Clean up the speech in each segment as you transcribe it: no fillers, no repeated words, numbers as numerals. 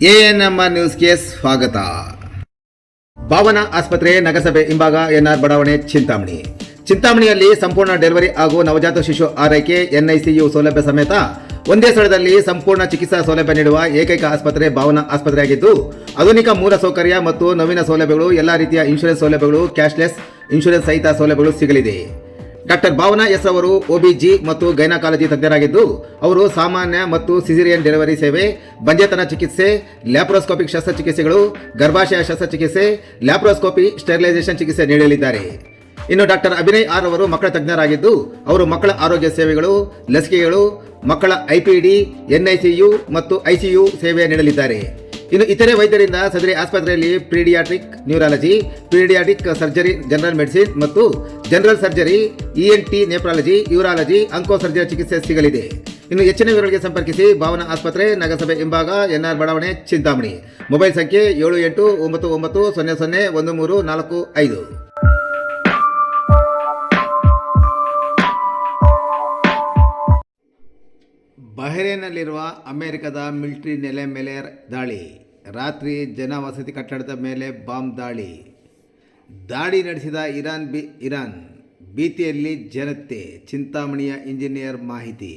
ANMR ನ್ಯೂಸ್ಗೆ ಸ್ವಾಗತ. ಭಾವನಾ ಆಸ್ಪತ್ರೆ ನಗರಸಭೆ ಹಿಂಭಾಗ ಎನ್ಆರ್ ಬಡಾವಣೆ ಚಿಂತಾಮಣಿಯಲ್ಲಿ ಸಂಪೂರ್ಣ ಡೆಲಿವರಿ ಹಾಗೂ ನವಜಾತ ಶಿಶು ಆರೈಕೆ ಎನ್ಐಸಿಯು ಸೌಲಭ್ಯ ಸಮೇತ ಒಂದೇ ಸ್ಥಳದಲ್ಲಿ ಸಂಪೂರ್ಣ ಚಿಕಿತ್ಸಾ ಸೌಲಭ್ಯ ನೀಡುವ ಏಕೈಕ ಆಸ್ಪತ್ರೆ ಭಾವನಾ ಆಸ್ಪತ್ರೆಯಾಗಿದ್ದು, ಆಧುನಿಕ ಮೂಲ ಸೌಕರ್ಯ ಮತ್ತು ನವೀನ ಸೌಲಭ್ಯಗಳು, ಎಲ್ಲ ರೀತಿಯ ಇನ್ಶೂರೆನ್ಸ್ ಸೌಲಭ್ಯಗಳು, ಕ್ಯಾಶ್ಲೆಸ್ ಇನ್ಶೂರೆನ್ಸ್ ಸಹಿತ ಸೌಲಭ್ಯಗಳು ಸಿಗಲಿದೆ. ಡಾಕ್ಟರ್ ಭಾವನಾ ಎಸ್ ಅವರು ಒಬಿಜಿ ಮತ್ತು ಗೈನಕಾಲಜಿ ತಜ್ಞರಾಗಿದ್ದು, ಅವರು ಸಾಮಾನ್ಯ ಮತ್ತು ಸಿಸೇರಿಯನ್ ಡೆಲಿವರಿ ಸೇವೆ, ಬಂಜೆತನ ಚಿಕಿತ್ಸೆ, ಲ್ಯಾಪ್ರೋಸ್ಕೋಪಿಕ್ ಶಸ್ತ್ರಚಿಕಿತ್ಸೆಗಳು, ಗರ್ಭಾಶಯ ಶಸ್ತ್ರಚಿಕಿತ್ಸೆ, ಲ್ಯಾಪ್ರೋಸ್ಕೋಪಿ ಸ್ಟೆರಿಲೈಸೇಷನ್ ಚಿಕಿತ್ಸೆ ನೀಡಲಿದ್ದಾರೆ. ಇನ್ನು ಡಾಕ್ಟರ್ ಅಭಿನಯ್ ಆರ್ ಅವರು ಮಕ್ಕಳ ತಜ್ಞರಾಗಿದ್ದು, ಅವರು ಮಕ್ಕಳ ಆರೋಗ್ಯ ಸೇವೆಗಳು, ಲಸಿಕೆಗಳು, ಮಕ್ಕಳ ಐಪಿಡಿ, ಎನ್ಐಸಿಯು ಮತ್ತು ಐಸಿಯು ಸೇವೆ ನೀಡಲಿದ್ದಾರೆ. ಇನ್ನು ಇತರೆ ವೈದ್ಯರಿಂದ ಸದರಿ ಆಸ್ಪತ್ರೆಯಲ್ಲಿ pediatric neurology, pediatric surgery, general medicine ಮತ್ತು general surgery, ENT, nephrology, urology, onco surgery ಚಿಕಿತ್ಸೆ ಸಿಗಲಿದೆ. ಇನ್ನು ಹೆಚ್ಚಿನ ವಿವರಗಳಿಗೆ ಸಂಪರ್ಕಿಸಿ ಭಾವನಾ ಆಸ್ಪತ್ರೆ, ನಗರಸಭೆ ಹಿಂಭಾಗ, ಎನ್ಆರ್ ಬಡಾವಣೆ, ಚಿಂತಾಮಣಿ. ಮೊಬೈಲ್ ಸಂಖ್ಯೆ 7899001345. ಬಹ್ರೇನ್ನಲ್ಲಿರುವ ಅಮೆರಿಕದ ಮಿಲಿಟರಿ ನೆಲೆ ಮೇಲೆ ದಾಳಿ. ರಾತ್ರಿ ಜನವಸತಿ ಕಟ್ಟಡದ ಮೇಲೆ ಬಾಂಬ್ ದಾಳಿ ನಡೆಸಿದ ಇರಾನ್ ಭೀತಿಯಲ್ಲಿ ಜನತೆ. ಚಿಂತಾಮಣಿಯ ಇಂಜಿನಿಯರ್ ಮಾಹಿತಿ.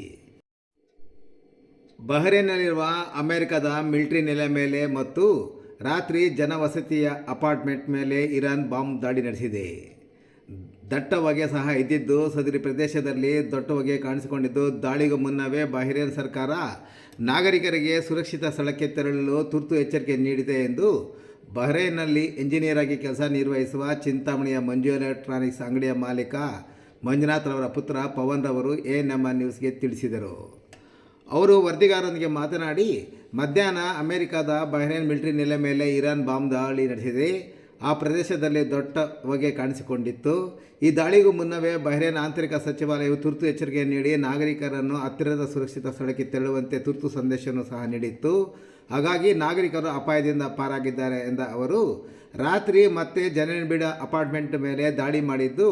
ಬಹ್ರೇನ್ನಲ್ಲಿರುವ ಅಮೆರಿಕದ ಮಿಲಿಟರಿ ನೆಲೆ ಮೇಲೆ ಮತ್ತು ರಾತ್ರಿ ಜನವಸತಿಯ ಅಪಾರ್ಟ್ಮೆಂಟ್ ಮೇಲೆ ಇರಾನ್ ಬಾಂಬ್ ದಾಳಿ ನಡೆಸಿದೆ. ದಟ್ಟ ಹೊಗೆ ಸಹ ಇದ್ದಿದ್ದು ಸದರಿ ಪ್ರದೇಶದಲ್ಲಿ ದೊಡ್ಡ ಹೊಗೆ ಕಾಣಿಸಿಕೊಂಡಿದ್ದು, ದಾಳಿಗೂ ಮುನ್ನವೇ ಬಹ್ರೇನ್ ಸರ್ಕಾರ ನಾಗರಿಕರಿಗೆ ಸುರಕ್ಷಿತ ಸ್ಥಳಕ್ಕೆ ತೆರಳಲು ತುರ್ತು ಎಚ್ಚರಿಕೆ ನೀಡಿದೆ ಎಂದು ಬಹ್ರೇನ್ನಲ್ಲಿ ಇಂಜಿನಿಯರ್ ಆಗಿ ಕೆಲಸ ನಿರ್ವಹಿಸುವ ಚಿಂತಾಮಣಿಯ ಮಂಜು ಎಲೆಕ್ಟ್ರಾನಿಕ್ಸ್ ಅಂಗಡಿಯ ಮಾಲೀಕ ಮಂಜುನಾಥ್ ರವರ ಪುತ್ರ ಪವನ್ ರವರು ಎಎನ್ಎಂಆರ್ ನ್ಯೂಸ್ಗೆ ತಿಳಿಸಿದರು. ಅವರು ವರದಿಗಾರರೊಂದಿಗೆ ಮಾತನಾಡಿ, ಮಧ್ಯಾಹ್ನ ಅಮೆರಿಕದ ಬಹ್ರೇನ್ ಮಿಲಿಟರಿ ನೆಲೆ ಮೇಲೆ ಇರಾನ್ ಬಾಂಬ್ ದಾಳಿ ನಡೆಸಿದೆ. ಆ ಪ್ರದೇಶದಲ್ಲಿ ದೊಡ್ಡ ಹೊಗೆ ಕಾಣಿಸಿಕೊಂಡಿತ್ತು. ಈ ದಾಳಿಗೂ ಮುನ್ನವೇ ಬಹ್ರೇನ್ ಆಂತರಿಕ ಸಚಿವಾಲಯವು ತುರ್ತು ಎಚ್ಚರಿಕೆ ನೀಡಿ ನಾಗರಿಕರನ್ನು ಹತ್ತಿರದ ಸುರಕ್ಷಿತ ಸ್ಥಳಕ್ಕೆ ತೆರಳುವಂತೆ ತುರ್ತು ಸಂದೇಶವನ್ನು ಸಹ ನೀಡಿತ್ತು. ಹಾಗಾಗಿ ನಾಗರಿಕರು ಅಪಾಯದಿಂದ ಪಾರಾಗಿದ್ದಾರೆ ಎಂದ ಅವರು, ರಾತ್ರಿ ಮತ್ತೆ ಜನನಿಬಿಡ ಅಪಾರ್ಟ್ಮೆಂಟ್ ಮೇಲೆ ದಾಳಿ ಮಾಡಿದ್ದು,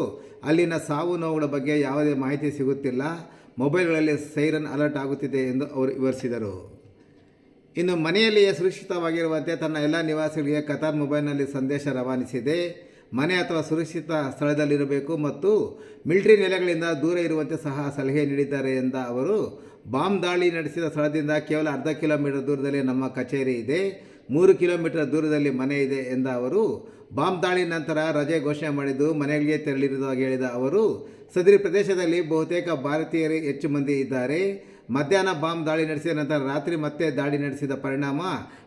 ಅಲ್ಲಿನ ಸಾವು ನೋವುಗಳ ಬಗ್ಗೆ ಯಾವುದೇ ಮಾಹಿತಿ ಸಿಗುತ್ತಿಲ್ಲ. ಮೊಬೈಲ್ಗಳಲ್ಲಿ ಸೈರನ್ ಅಲರ್ಟ್ ಆಗುತ್ತಿದೆ ಎಂದು ಅವರು ವಿವರಿಸಿದರು. ಇನ್ನು ಮನೆಯಲ್ಲಿಯೇ ಸುರಕ್ಷಿತವಾಗಿರುವಂತೆ ತನ್ನ ಎಲ್ಲ ನಿವಾಸಿಗಳಿಗೆ ಕತಾರ್ ಮೊಬೈಲ್ನಲ್ಲಿ ಸಂದೇಶ ರವಾನಿಸಿದೆ. ಮನೆ ಅಥವಾ ಸುರಕ್ಷಿತ ಸ್ಥಳದಲ್ಲಿರಬೇಕು ಮತ್ತು ಮಿಲಿಟರಿ ನೆಲೆಗಳಿಂದ ದೂರ ಇರುವಂತೆ ಸಹ ಸಲಹೆ ನೀಡಿದ್ದಾರೆ ಎಂದ ಅವರು, ಬಾಂಬ್ ದಾಳಿ ನಡೆಸಿದ ಸ್ಥಳದಿಂದ ಕೇವಲ ಅರ್ಧ ಕಿಲೋಮೀಟರ್ ದೂರದಲ್ಲಿ ನಮ್ಮ ಕಚೇರಿ ಇದೆ, 3 ಕಿಲೋಮೀಟರ್ ದೂರದಲ್ಲಿ ಮನೆ ಇದೆ ಎಂದ ಅವರು, ಬಾಂಬ್ ದಾಳಿ ನಂತರ ರಜೆ ಘೋಷಣೆ ಮಾಡಿದ್ದು ಮನೆಗಳಿಗೆ ತೆರಳಿರುವುದಾಗಿ ಹೇಳಿದ ಅವರು, ಸದರಿ ಪ್ರದೇಶದಲ್ಲಿ ಬಹುತೇಕ ಭಾರತೀಯರೇ ಹೆಚ್ಚು ಮಂದಿ ಇದ್ದಾರೆ. ಮಧ್ಯಾಹ್ನ ಬಾಂಬ್ ದಾಳಿ ನಡೆಸಿದ ನಂತರ ರಾತ್ರಿ ಮತ್ತೆ ದಾಳಿ ನಡೆಸಿದ ಪರಿಣಾಮ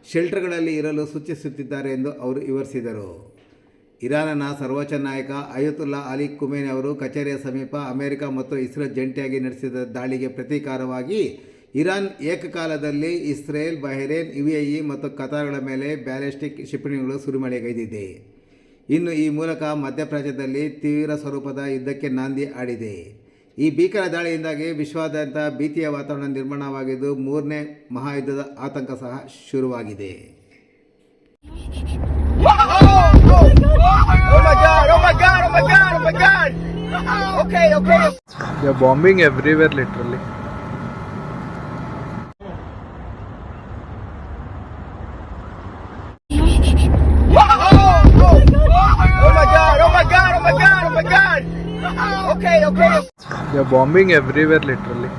ಶೆಲ್ಟರ್ಗಳಲ್ಲಿ ಇರಲು ಸೂಚಿಸುತ್ತಿದ್ದಾರೆ ಎಂದು ಅವರು ವಿವರಿಸಿದರು. ಇರಾನ್ನ ಸರ್ವೋಚ್ಚ ನಾಯಕ ಅಯತುಲ್ಲಾ ಅಲಿ ಖುಮೇನಿ ಅವರು ಕಚೇರಿಯ ಸಮೀಪ ಅಮೆರಿಕ ಮತ್ತು ಇಸ್ರೇಲ್ ಜಂಟಿಯಾಗಿ ನಡೆಸಿದ ದಾಳಿಗೆ ಪ್ರತೀಕಾರವಾಗಿ ಇರಾನ್ ಏಕಕಾಲದಲ್ಲಿ ಇಸ್ರೇಲ್, ಬಹ್ರೇನ್, ಯುಎಇ ಮತ್ತು ಕತಾರ್ಗಳ ಮೇಲೆ ಬ್ಯಾಲಿಸ್ಟಿಕ್ ಕ್ಷಿಪಣಿಗಳು ಸುರಿಮಳೆಗೈದಿದೆ. ಇನ್ನು ಈ ಮೂಲಕ ಮಧ್ಯಪ್ರಾಚ್ಯದಲ್ಲಿ ತೀವ್ರ ಸ್ವರೂಪದ ಯುದ್ಧಕ್ಕೆ ನಾಂದಿ ಆಡಿದೆ. ಈ ಭೀಕರ ದಾಳಿಯಿಂದಾಗಿ ವಿಶ್ವಾದ್ಯಂತ ಭೀತಿಯ ವಾತಾವರಣ ನಿರ್ಮಾಣವಾಗಿದ್ದು, 3ನೇ ಮಹಾಯುದ್ಧದ ಆತಂಕ ಸಹ ಶುರುವಾಗಿದೆ. Bombing everywhere literally. They're bombing everywhere, literally.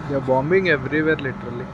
They're bombing everywhere, literally.